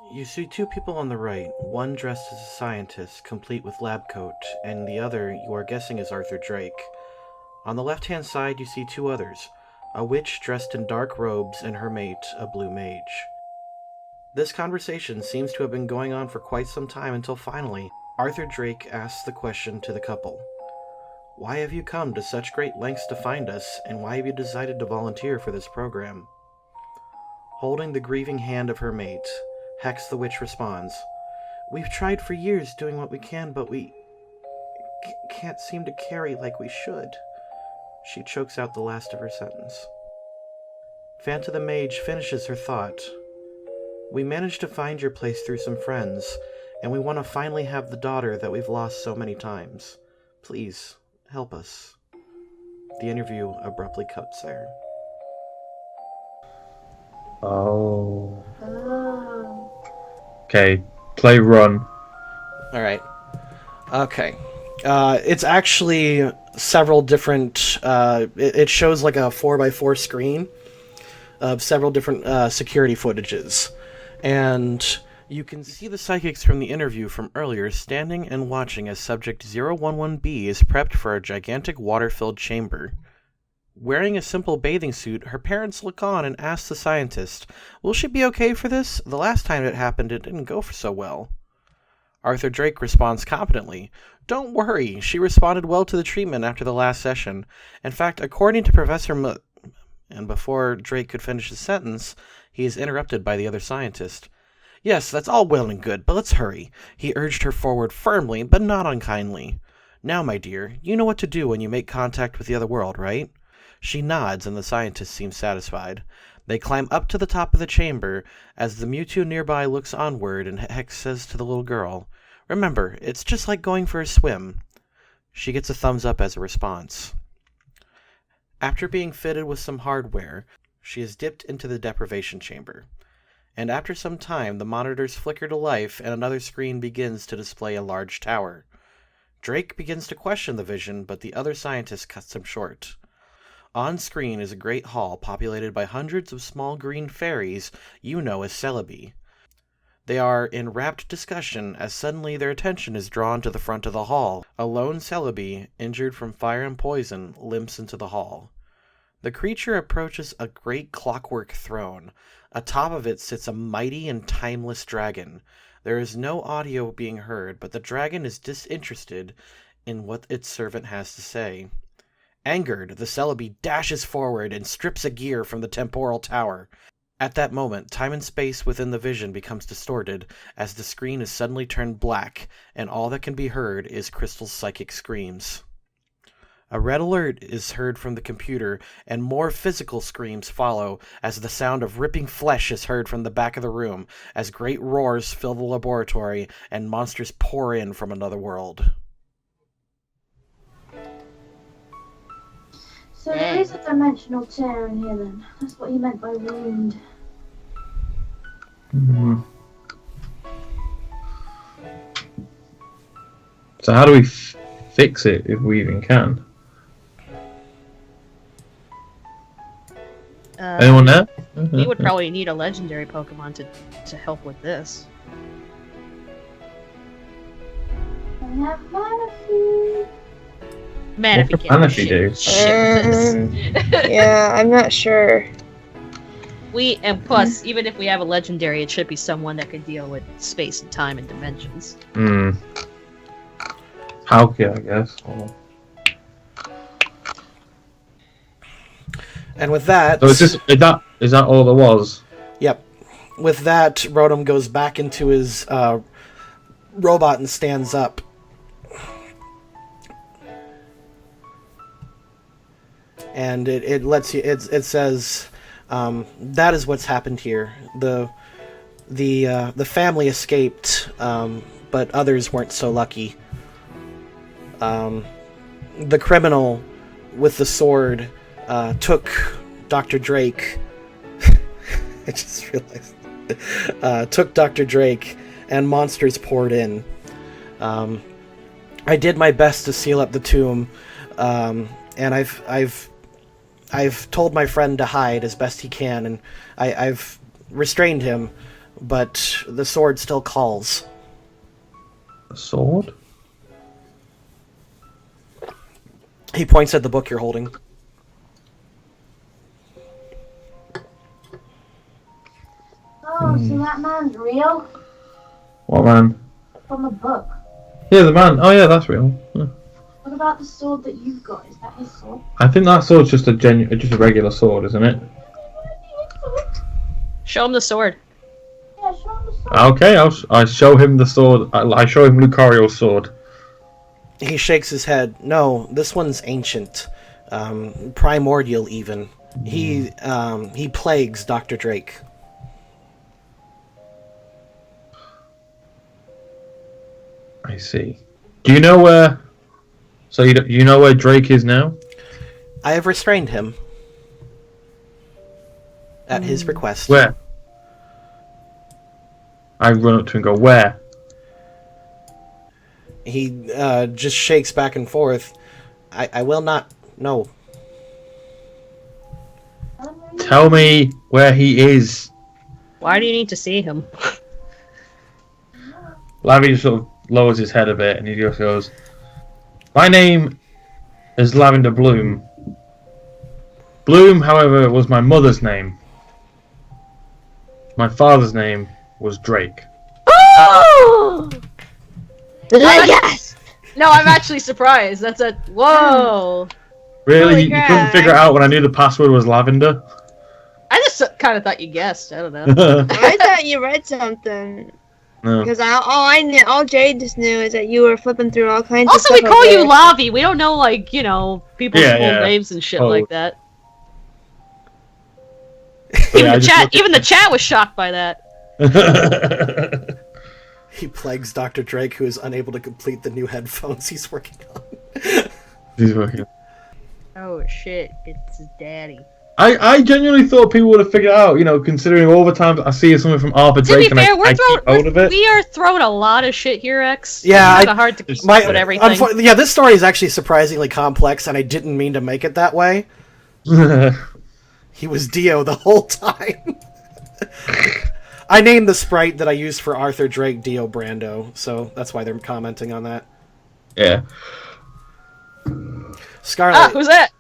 You see two people on the right, one dressed as a scientist, complete with lab coat, and the other you are guessing is Arthur Drake. On the left-hand side you see two others, a witch dressed in dark robes and her mate, a blue mage. This conversation seems to have been going on for quite some time until finally, Arthur Drake asks the question to the couple. Why have you come to such great lengths to find us, and why have you decided to volunteer for this program? Holding the grieving hand of her mate, Hex the Witch responds, We've tried for years doing what we can, but we can't seem to carry like we should. She chokes out the last of her sentence. Fanta the Mage finishes her thought. We managed to find your place through some friends, and we want to finally have the daughter that we've lost so many times. Please, help us. The interview abruptly cuts there. Oh. Oh. Okay, play run. Alright. Okay. It's actually several different... it shows like a 4x4 screen of several different security footages. And you can see the psychics from the interview from earlier standing and watching as Subject 011B is prepped for a gigantic water-filled chamber. Wearing a simple bathing suit, her parents look on and ask the scientist, will she be okay for this? The last time it happened, it didn't go so well. Arthur Drake responds competently, Don't worry, she responded well to the treatment after the last session. In fact, according to Professor And before Drake could finish his sentence, he is interrupted by the other scientist. Yes, that's all well and good, but let's hurry. He urged her forward firmly, but not unkindly. Now, my dear, you know what to do when you make contact with the other world, right? She nods, and the scientist seems satisfied. They climb up to the top of the chamber, as the Mewtwo nearby looks onward, and Hex says to the little girl, Remember, it's just like going for a swim. She gets a thumbs up as a response. After being fitted with some hardware, she is dipped into the deprivation chamber. And after some time, the monitors flicker to life, and another screen begins to display a large tower. Drake begins to question the vision, but the other scientist cuts him short. On screen is a great hall populated by hundreds of small green fairies you know as Celebi. They are in rapt discussion as suddenly their attention is drawn to the front of the hall. A lone Celebi, injured from fire and poison, limps into the hall. The creature approaches a great clockwork throne. Atop of it sits a mighty and timeless dragon. There is no audio being heard, but the dragon is disinterested in what its servant has to say. Angered, the Celebi dashes forward and strips a gear from the temporal tower. At that moment, time and space within the vision becomes distorted, as the screen is suddenly turned black, and all that can be heard is Crystal's psychic screams. A red alert is heard from the computer, and more physical screams follow, as the sound of ripping flesh is heard from the back of the room, as great roars fill the laboratory, and monsters pour in from another world. So there is a dimensional tear in here then. That's what you meant by wound. Mm-hmm. So how do we fix it if we even can? Anyone there? We would probably need a legendary Pokemon to help with this. I have Manaphy. Man, if you What can't would Manaphy do? shit this. Yeah, I'm not sure. And plus, even if we have a legendary, it should be someone that could deal with space and time and dimensions. Palkia, I guess. Or... And with that... So is that all there was? Yep. With that, Rotom goes back into his robot and stands up. And it lets you... It says, that is what's happened here. The family escaped, but others weren't so lucky. The criminal with the sword took Dr. Drake. I just realized. Took Dr. Drake, and monsters poured in. I did my best to seal up the tomb, and I've told my friend to hide as best he can, and I've restrained him, but the sword still calls. A sword? He points at the book you're holding. Oh, so that man's real? What man? From the book. Yeah, the man. Oh yeah, that's real. Yeah. What about the sword that you've got? Is that his sword? I think that sword's just just a regular sword, isn't it? Show him the sword. Yeah, show him the sword. Okay, I show him the sword. I show him Lucario's sword. He shakes his head. No, this one's ancient. Primordial, even. He plagues Dr. Drake. I see. Do you know where... So you know where Drake is now? I have restrained him. At his request. Where? I run up to him and go, where? He just shakes back and forth. I will not... No. Tell me where he is. Why do you need to see him? Lavi just sort of lowers his head a bit and he just goes, my name is Lavender Bloom. Bloom, however, was my mother's name. My father's name was Drake. Oh! Yes! No, I'm actually surprised. That's a whoa. Really? Holy You crap. couldn't figure it out when I knew the password was Lavender? I just kind of thought you guessed. I don't know. I thought you read something. No. Because all Jade just knew is that you were flipping through all kinds Also, of we stuff. call over you there. Lavi. We don't know, like, people's Yeah, full yeah. names and shit Oh. like that. So, yeah, I just looked Even the chat was shocked by that. at- He plagues Dr. Drake, who is unable to complete the new headphones he's working on. He's working. Oh shit! It's his daddy. I genuinely thought people would have figured it out, considering all the times I see something from Arthur To Drake be fair, I keep hold of it. we are throwing a lot of shit here, X. Yeah, it's kind of hard to keep My, up with everything. yeah, this story is actually surprisingly complex, and I didn't mean to make it that way. He was Dio the whole time. I named the sprite that I used for Arthur Drake Dio Brando, so that's why they're commenting on that. Yeah. Scarlet, Who's that?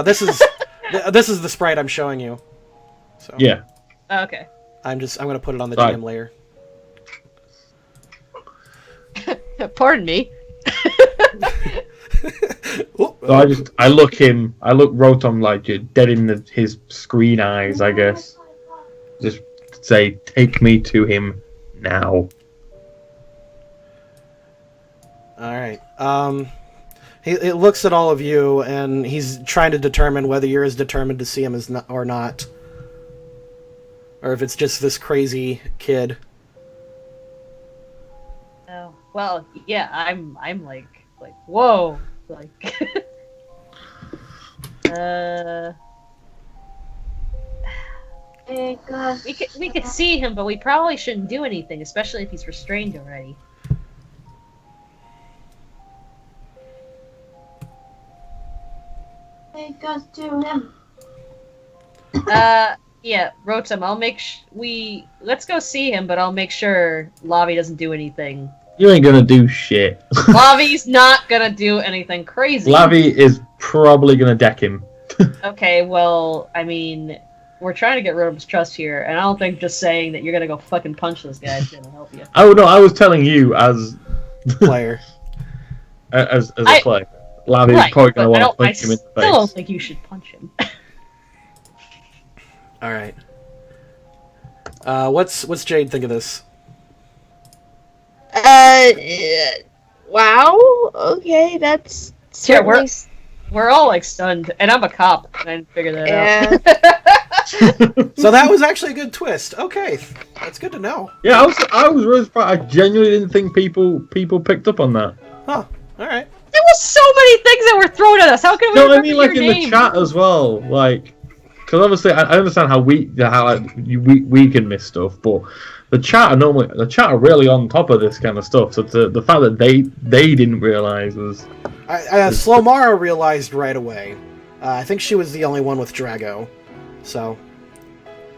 this is the sprite I'm showing you. So Yeah. Oh, okay. I'm gonna put it on the Right. DM layer. Pardon me. Oh, So I look Rotom like dead in his screen eyes, I guess. Just say, take me to him now. all right. He looks at all of you, and he's trying to determine whether you're as determined to see him as or not, or if it's just this crazy kid. Oh, well, yeah. I'm like, whoa, like. We could see him, but we probably shouldn't do anything, especially if he's restrained already. Take us to him. Yeah, Rotom, I'll make let's go see him, but I'll make sure Lavi doesn't do anything. You ain't gonna do shit. Lavi's not gonna do anything crazy. Lavi is probably gonna deck him. Okay, well, I mean, we're trying to get rid of his trust here, and I don't think just saying that you're gonna go fucking punch this guy is gonna help you. Oh no, I was telling you as Player. as a player. Lavi is Right, probably gonna but want to I punch him in the still don't face. think you should punch him. All right. What's Jade think of this? Wow. Okay, that's Yeah, certainly. We're all like stunned, and I'm a cop, and I didn't figure that Yeah. out. So that was actually a good twist. Okay, that's good to know. Yeah, I was really surprised. I genuinely didn't think people picked up on that. Huh. All right. There was so many things that were thrown at us. How can we No, I remember mean like your in name? the chat as well, like because obviously I understand how we can miss stuff, but the chat are really on top of this kind of stuff. So the fact that they didn't realize was Slomara realized right away. I think she was the only one with Drago. So,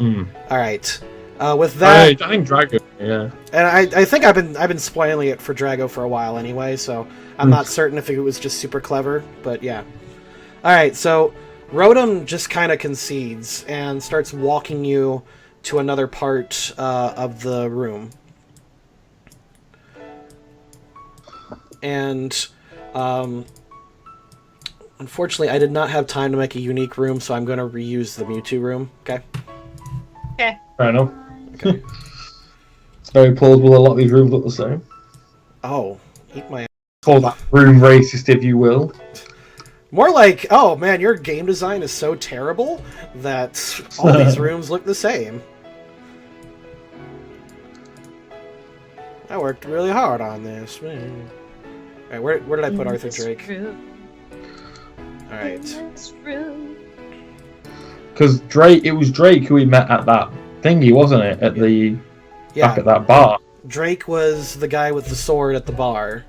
all right. With that, I think Dragon. Yeah. and I think I've been spoiling it for Drago for a while anyway, so I'm not certain if it was just super clever, but yeah. All right, so Rotom just kind of concedes and starts walking you to another part of the room, and unfortunately, I did not have time to make a unique room, so I'm going to reuse the Mewtwo room. Okay. Okay. Fair enough. Okay. It's very plausible. A lot of these rooms look the same. Oh, eat my. Call that room racist, if you will. More like, oh man, your game design is so terrible that all these rooms look the same. I worked really hard on this. Alright, where did I put Arthur Drake? Alright. Because it was Drake who we met at that thingy, wasn't it? At the back at that bar. Drake was the guy with the sword at the bar.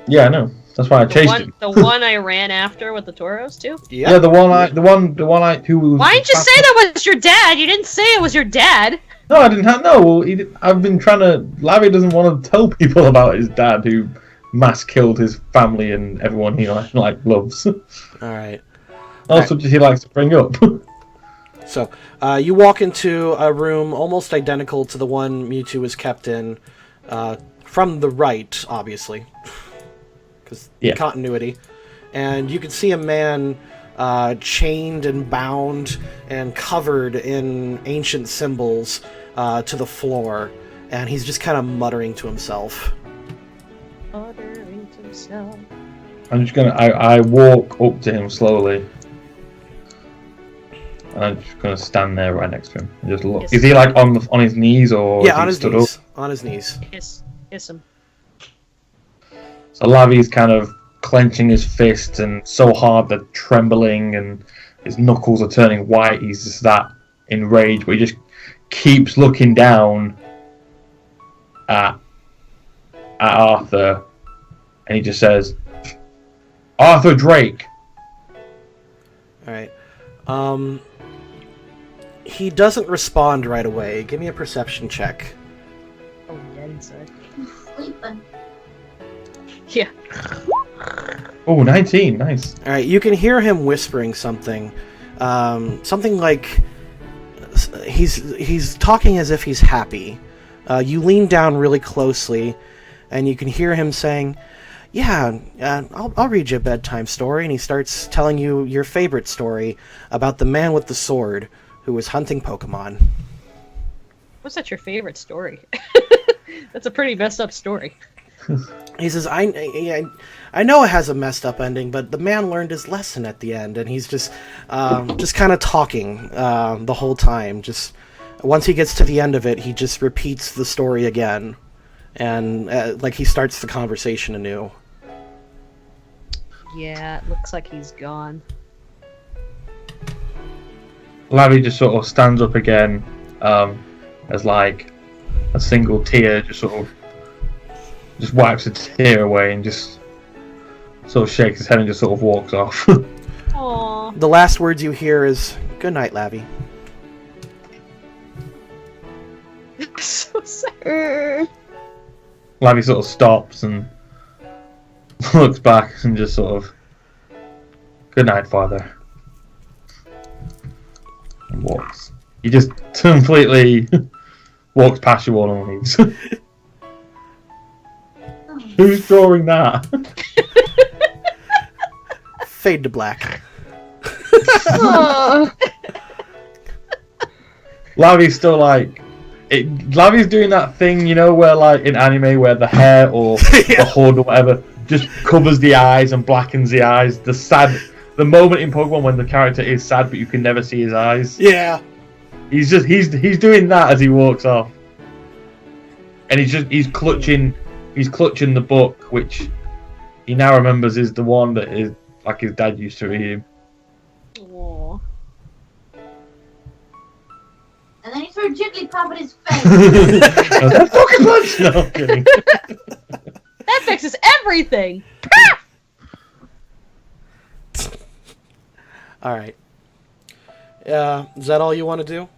Yeah, I know. That's why I chased him. The one I ran after with the Tauros too? Yep. Yeah, the one who was. Why didn't you say that was your dad? You didn't say it was your dad. No, I didn't have. No, well, I've been trying to. Lavi doesn't want to tell people about his dad who mass killed his family and everyone he loves. Alright. All subjects he likes to bring up. So, you walk into a room almost identical to the one Mewtwo was kept in, from the right, obviously, because continuity. And you can see a man chained and bound and covered in ancient symbols to the floor, and he's just kind of muttering to himself. Muttering to himself. I'm just gonna. I walk up to him slowly. And I'm just gonna stand there right next to him and just look. Yes. Is he like on his knees or? Yeah, on his knees. Up? On his knees. Kiss him. So Lavi's kind of clenching his fists and so hard they're trembling and his knuckles are turning white. He's just that enraged, but he just keeps looking down at Arthur, and he just says, "Arthur Drake." All right. He doesn't respond right away. Give me a perception check. Oh, dead inside. He's sleeping. Yeah. Oh, 19, nice. All right, you can hear him whispering something, something like he's talking as if he's happy. You lean down really closely, and you can hear him saying, "Yeah, I'll read you a bedtime story." And he starts telling you your favorite story about the man with the sword who was hunting Pokemon. What's that your favorite story? That's a pretty messed up story. He says, I know it has a messed up ending, but the man learned his lesson at the end, and he's just kind of talking the whole time. Just once he gets to the end of it, he just repeats the story again, and like he starts the conversation anew. Yeah, it looks like he's gone. Lavi just sort of stands up again, as like a single tear just sort of just wipes a tear away and just sort of shakes his head and just sort of walks off. Aww. The last words you hear is, "Good night, Lavi." So sad. Lavi sort of stops and looks back and just sort of, "Good night, Father," and walks. He just completely walks past you all and leaves. Who's drawing that? Fade to black. Lavi's still like... Lavi's doing that thing, you know, where like in anime where the hair or the hood or whatever just covers the eyes and blackens the eyes. The moment in Pokemon when the character is sad but you can never see his eyes. Yeah. He's doing that as he walks off. And he's clutching the book, which he now remembers is the one that is like his dad used to read him. Aww. And then he threw Jigglypuff at his face. Oh, that's fucking punch! No, I'm kidding. That fixes everything! All right. Is that all you want to do?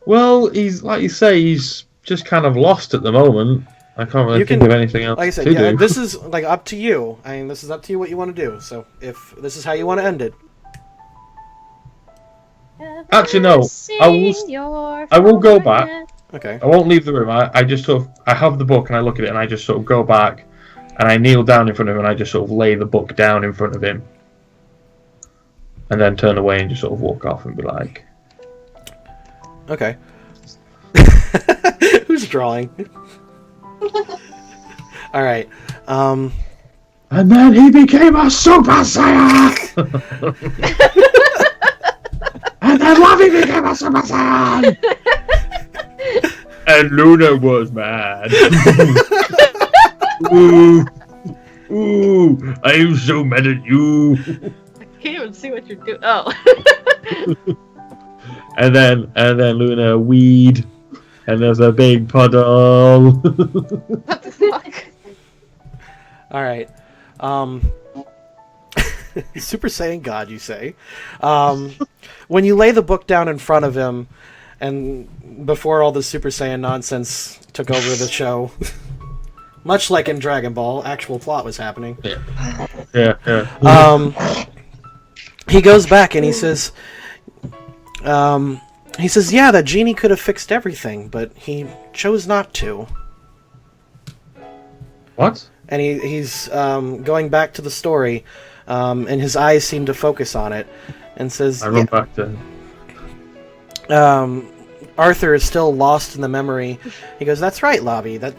Well, he's like you say, he's just kind of lost at the moment. I can't really think of anything else like I said, to yeah, do. this is like up to you. I mean, this is up to you what you want to do. So if this is how you want to end it, Actually, no. I will go back. okay. I won't leave the room. I just sort of I have the book and I look at it and I just sort of go back and I kneel down in front of him and I just sort of lay the book down in front of him and then turn away and just sort of walk off and be like, Okay. Who's drawing? All right. and then he became a Super Saiyan. And then Lavi became a Super Saiyan. And Luna was mad. Ooh, I am so mad at you. I can't even see what you're doing. Oh. And then Luna weed, and there's a big puddle. What the fuck? All right. Super Saiyan God, you say? When you lay the book down in front of him, and before all the Super Saiyan nonsense took over the show, much like in Dragon Ball, actual plot was happening. Yeah. He goes back and he says, yeah, that genie could have fixed everything, but he chose not to. What? And he's going back to the story, and his eyes seem to focus on it, and says, I run back to Arthur is still lost in the memory. He goes, that's right, Lavi. That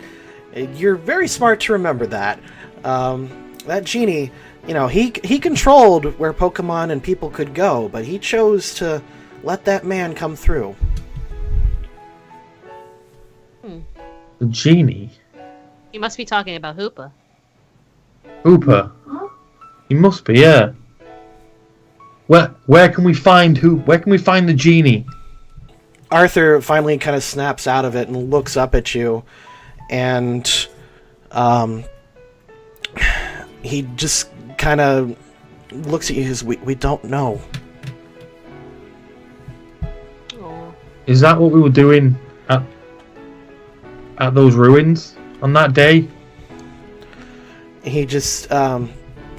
you're very smart to remember that. That genie, he controlled where Pokemon and people could go, but he chose to let that man come through. the genie. You must be talking about Hoopa. Hooper. He must be, yeah. Where can we find Where can we find the genie? Arthur finally kind of snaps out of it and looks up at you, and he just kind of looks at you as we don't know. Oh. Is that what we were doing at those ruins on that day? He just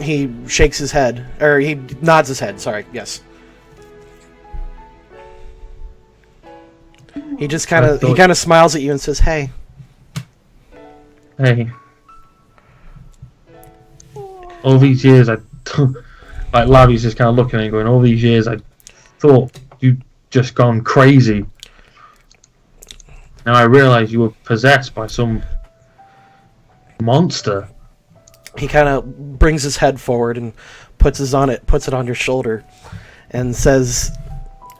he shakes his head, or he nods his head. Sorry, yes. He just kind of smiles at you and says, "Hey." Hey. All these years, like Lavi's just kind of looking at him going, all these years I thought you'd just gone crazy. Now I realise you were possessed by some monster. He kind of brings his head forward and puts it on your shoulder, and says,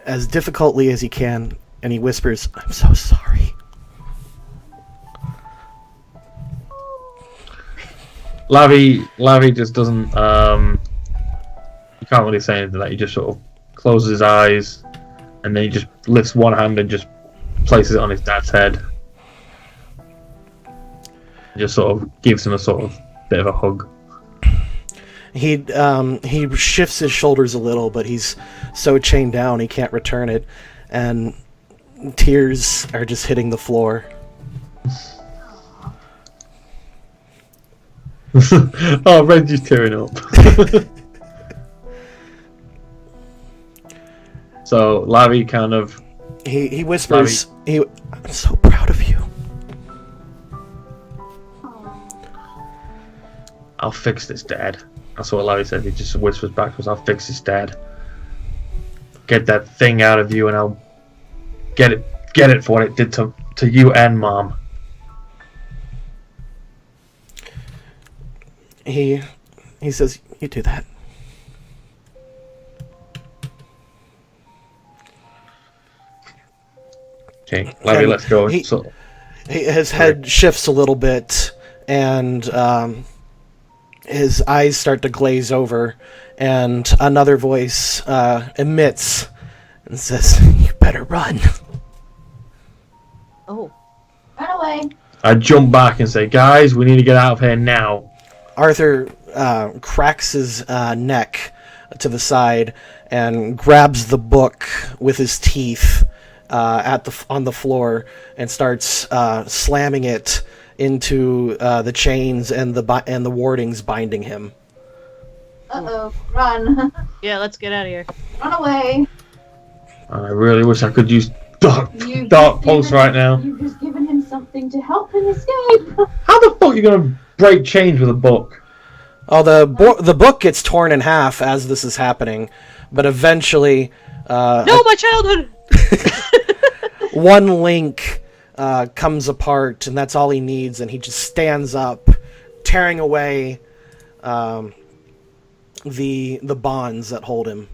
as difficultly as he can, and he whispers, "I'm so sorry." Lavi just doesn't. He can't really say anything. Like, he just sort of closes his eyes, and then he just lifts one hand and just places it on his dad's head. Just sort of gives him a sort of bit of a hug. He shifts his shoulders a little, but he's so chained down he can't return it, and tears are just hitting the floor. Oh, Reggie's tearing up. So Lavi kind of He whispers, "I'm so proud of you." I'll fix this, Dad. That's what Lavi said. He just whispers back to us, I'll fix this, Dad. Get that thing out of you and I'll get it for what it did to you and Mom. He says, "You do that." Okay, Lavi, And let's go. His head shifts a little bit, and his eyes start to glaze over, and another voice emits and says, "You better run." Oh. Run away. I jump back and say, guys, we need to get out of here now. Arthur cracks his neck to the side and grabs the book with his teeth, on the floor and starts slamming it into the chains and the wardings binding him. Uh-oh. Run. Yeah, let's get out of here. Run away. I really wish I could use dark You've pulse given- right now. You've just given him something to help him escape. How the fuck are you gonna break chains with a book? Oh, the book gets torn in half as this is happening, but eventually, No, my childhood! one link comes apart, and that's all he needs, and he just stands up, tearing away the bonds that hold him.